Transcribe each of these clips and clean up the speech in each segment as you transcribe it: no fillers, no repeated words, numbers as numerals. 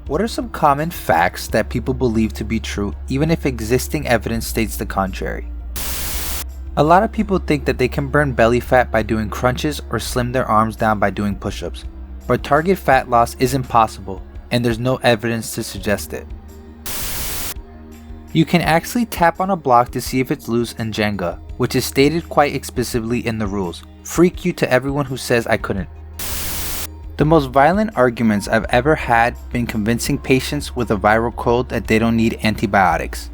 What are some common facts that people believe to be true even if existing evidence states the contrary? A lot of people think that they can burn belly fat by doing crunches or slim their arms down by doing push-ups, but target fat loss isn't possible and there's no evidence to suggest it. You can actually tap on a block to see if it's loose in Jenga, which is stated quite explicitly in the rules. Freak you to everyone who says I couldn't. The most violent arguments I've ever had been convincing patients with a viral cold that they don't need antibiotics.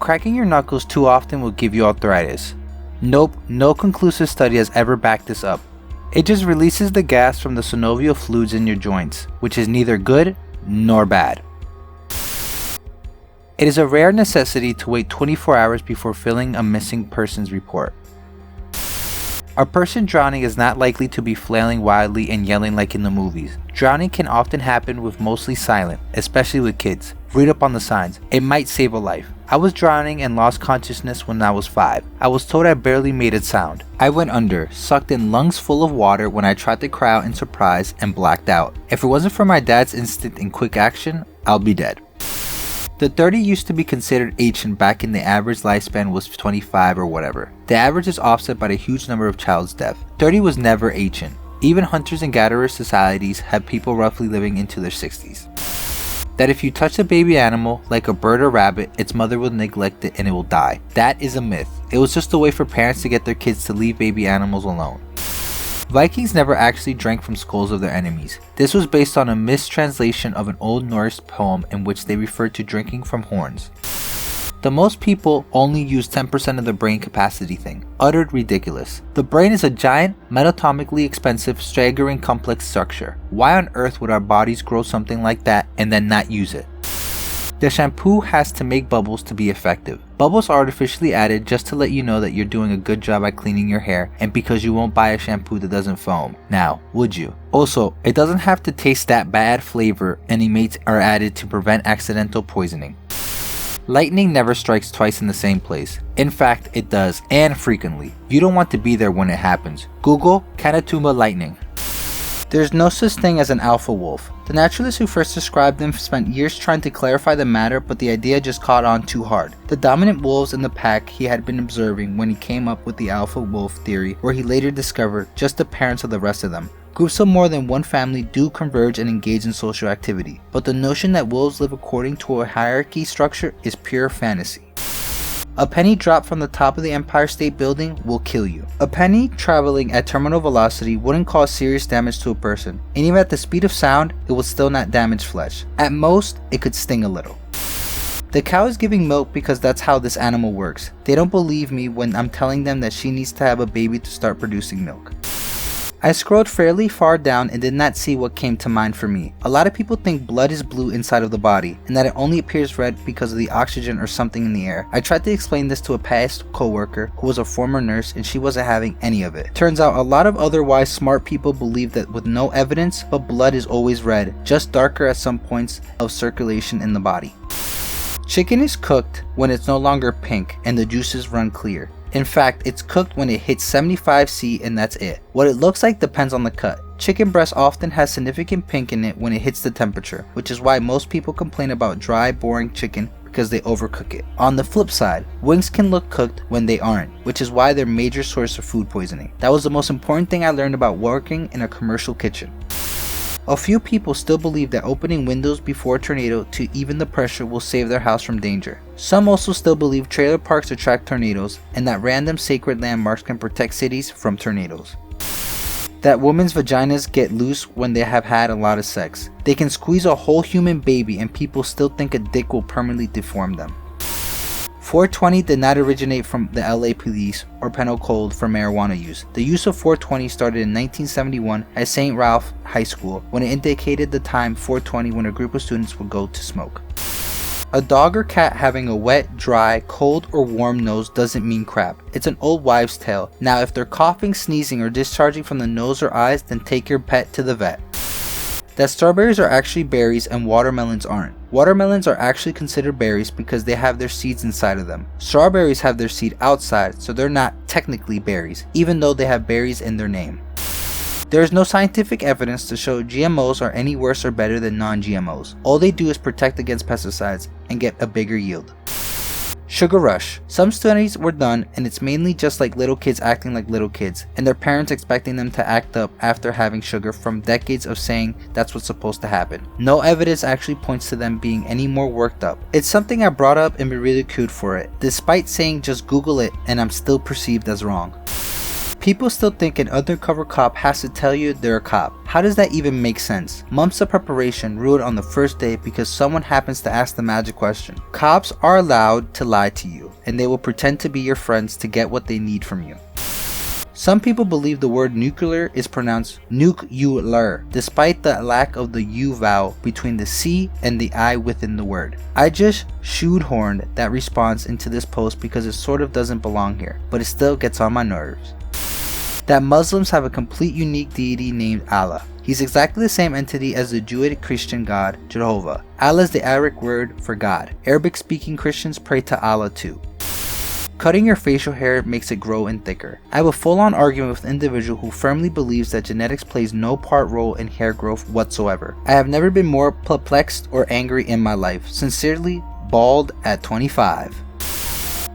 Cracking your knuckles too often will give you arthritis. Nope, no conclusive study has ever backed this up. It just releases the gas from the synovial fluids in your joints, which is neither good nor bad. It is a rare necessity to wait 24 hours before filling a missing persons report. A person drowning is not likely to be flailing wildly and yelling like in the movies. Drowning can often happen with mostly silent, especially with kids. Read up on the signs. It might save a life. I was drowning and lost consciousness when I was 5. I was told I barely made a sound. I went under, sucked in lungs full of water when I tried to cry out in surprise, and blacked out. If it wasn't for my dad's instinct and quick action, I'll be dead. The 30 used to be considered ancient back in the average lifespan was 25 or whatever. The average is offset by the huge number of child's death. 30 was never ancient. Even hunters and gatherers societies had people roughly living into their 60s. That if you touch a baby animal, like a bird or rabbit, its mother will neglect it and it will die. That is a myth. It was just a way for parents to get their kids to leave baby animals alone. Vikings never actually drank from skulls of their enemies. This was based on a mistranslation of an Old Norse poem in which they referred to drinking from horns. The most people only use 10% of the brain capacity thing. Uttered ridiculous. The brain is a giant, metatomically expensive, staggering complex structure. Why on earth would our bodies grow something like that and then not use it? The shampoo has to make bubbles to be effective. Bubbles are artificially added just to let you know that you're doing a good job at cleaning your hair and because you won't buy a shampoo that doesn't foam. Now, would you? Also, it doesn't have to taste that bad flavor and emits are added to prevent accidental poisoning. Lightning never strikes twice in the same place. In fact, it does, and frequently. You don't want to be there when it happens. Google Catatumba lightning. There's no such thing as an alpha wolf. The naturalist who first described them spent years trying to clarify the matter, but the idea just caught on too hard. The dominant wolves in the pack he had been observing when he came up with the alpha wolf theory, where he later discovered just the parents of the rest of them. Groups of more than one family do converge and engage in social activity, but the notion that wolves live according to a hierarchy structure is pure fantasy. A penny dropped from the top of the Empire State Building will kill you. A penny traveling at terminal velocity wouldn't cause serious damage to a person, and even at the speed of sound, it would still not damage flesh. At most, it could sting a little. The cow is giving milk because that's how this animal works. They don't believe me when I'm telling them that she needs to have a baby to start producing milk. I scrolled fairly far down and did not see what came to mind for me. A lot of people think blood is blue inside of the body, and that it only appears red because of the oxygen or something in the air. I tried to explain this to a past co-worker who was a former nurse and she wasn't having any of it. Turns out a lot of otherwise smart people believe that with no evidence, but blood is always red, just darker at some points of circulation in the body. Chicken is cooked when it's no longer pink and the juices run clear. In fact, it's cooked when it hits 75°C and that's it. What it looks like depends on the cut. Chicken breast often has significant pink in it when it hits the temperature, which is why most people complain about dry, boring chicken because they overcook it. On the flip side, wings can look cooked when they aren't, which is why they're a major source of food poisoning. That was the most important thing I learned about working in a commercial kitchen. A few people still believe that opening windows before a tornado to even the pressure will save their house from danger. Some also still believe trailer parks attract tornadoes and that random sacred landmarks can protect cities from tornadoes. That women's vaginas get loose when they have had a lot of sex. They can squeeze a whole human baby and people still think a dick will permanently deform them. 420 did not originate from the LA police or penal code for marijuana use. The use of 420 started in 1971 at St. Ralph High School when it indicated the time 420 when a group of students would go to smoke. A dog or cat having a wet, dry, cold, or warm nose doesn't mean crap. It's an old wives' tale. Now if they're coughing, sneezing, or discharging from the nose or eyes, then take your pet to the vet. That strawberries are actually berries and watermelons aren't. Watermelons are actually considered berries because they have their seeds inside of them. Strawberries have their seed outside, so they're not technically berries, even though they have berries in their name. There is no scientific evidence to show GMOs are any worse or better than non-GMOs. All they do is protect against pesticides and get a bigger yield. Sugar rush. Some studies were done and it's mainly just like little kids acting like little kids and their parents expecting them to act up after having sugar from decades of saying that's what's supposed to happen. No evidence actually points to them being any more worked up. It's something I brought up and been ridiculed for it, despite saying just Google it, and I'm still perceived as wrong. People still think an undercover cop has to tell you they're a cop. How does that even make sense? Months of preparation ruined on the first day because someone happens to ask the magic question. Cops are allowed to lie to you, and they will pretend to be your friends to get what they need from you. Some people believe the word nuclear is pronounced nuclear, despite the lack of the U vowel between the C and the I within the word. I just shoehorned that response into this post because it sort of doesn't belong here, but it still gets on my nerves. That Muslims have a complete unique deity named Allah. He's exactly the same entity as the Judaic Christian god, Jehovah. Allah is the Arabic word for God. Arabic speaking Christians pray to Allah too. Cutting your facial hair makes it grow in thicker. I have a full-on argument with an individual who firmly believes that genetics plays no role in hair growth whatsoever. I have never been more perplexed or angry in my life. Sincerely, bald at 25.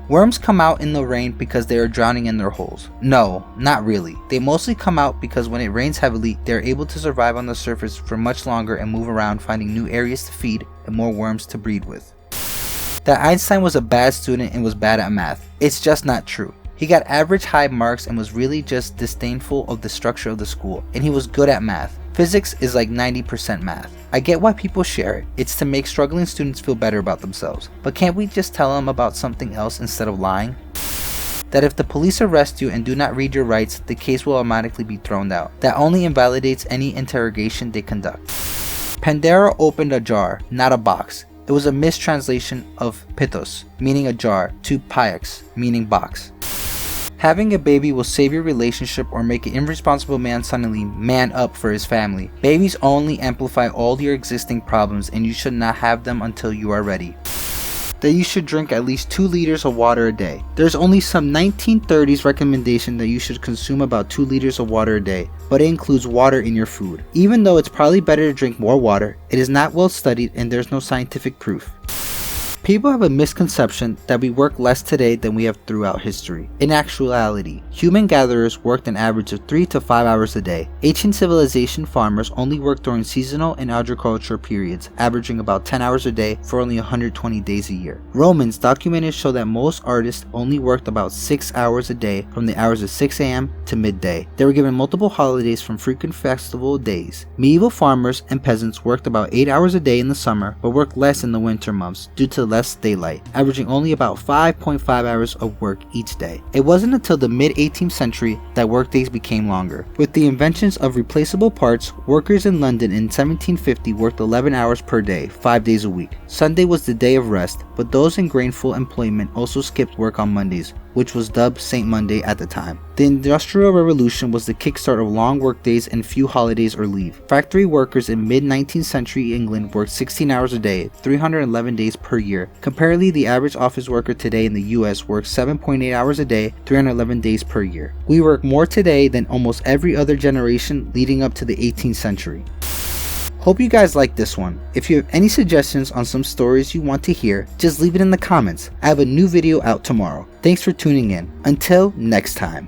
Worms come out in the rain because they are drowning in their holes. No, not really. They mostly come out because when it rains heavily, they are able to survive on the surface for much longer and move around, finding new areas to feed and more worms to breed with. That Einstein was a bad student and was bad at math. It's just not true. He got average high marks and was really just disdainful of the structure of the school, and he was good at math. Physics is like 90% math. I get why people share it. It's to make struggling students feel better about themselves. But can't we just tell them about something else instead of lying? That if the police arrest you and do not read your rights, the case will automatically be thrown out. That only invalidates any interrogation they conduct. Pandora opened a jar, not a box. It was a mistranslation of pithos, meaning a jar, to paix, meaning box. Having a baby will save your relationship or make an irresponsible man suddenly man up for his family. Babies only amplify all your existing problems and you should not have them until you are ready. That you should drink at least 2 liters of water a day. There's only some 1930s recommendation that you should consume about 2 liters of water a day, but it includes water in your food. Even though it's probably better to drink more water, it is not well studied and there's no scientific proof. People have a misconception that we work less today than we have throughout history. In actuality, human gatherers worked an average of 3 to 5 hours a day. Ancient civilization farmers only worked during seasonal and agricultural periods, averaging about 10 hours a day for only 120 days a year. Romans documented show that most artists only worked about 6 hours a day from the hours of 6 a.m. to midday. They were given multiple holidays from frequent festival days. Medieval farmers and peasants worked about 8 hours a day in the summer, but worked less in the winter months due to less daylight, averaging only about 5.5 hours of work each day. It wasn't until the mid-18th century that workdays became longer. With the inventions of replaceable parts, workers in London in 1750 worked 11 hours per day, 5 days a week. Sunday was the day of rest, but those in gainful employment also skipped work on Mondays, which was dubbed Saint Monday at the time. The Industrial Revolution was the kickstart of long workdays and few holidays or leave. Factory workers in mid-19th century England worked 16 hours a day, 311 days per year. Comparatively, the average office worker today in the US works 7.8 hours a day, 311 days per year. We work more today than almost every other generation leading up to the 18th century. Hope you guys like this one. If you have any suggestions on some stories you want to hear, just leave it in the comments. I have a new video out tomorrow. Thanks for tuning in. Until next time.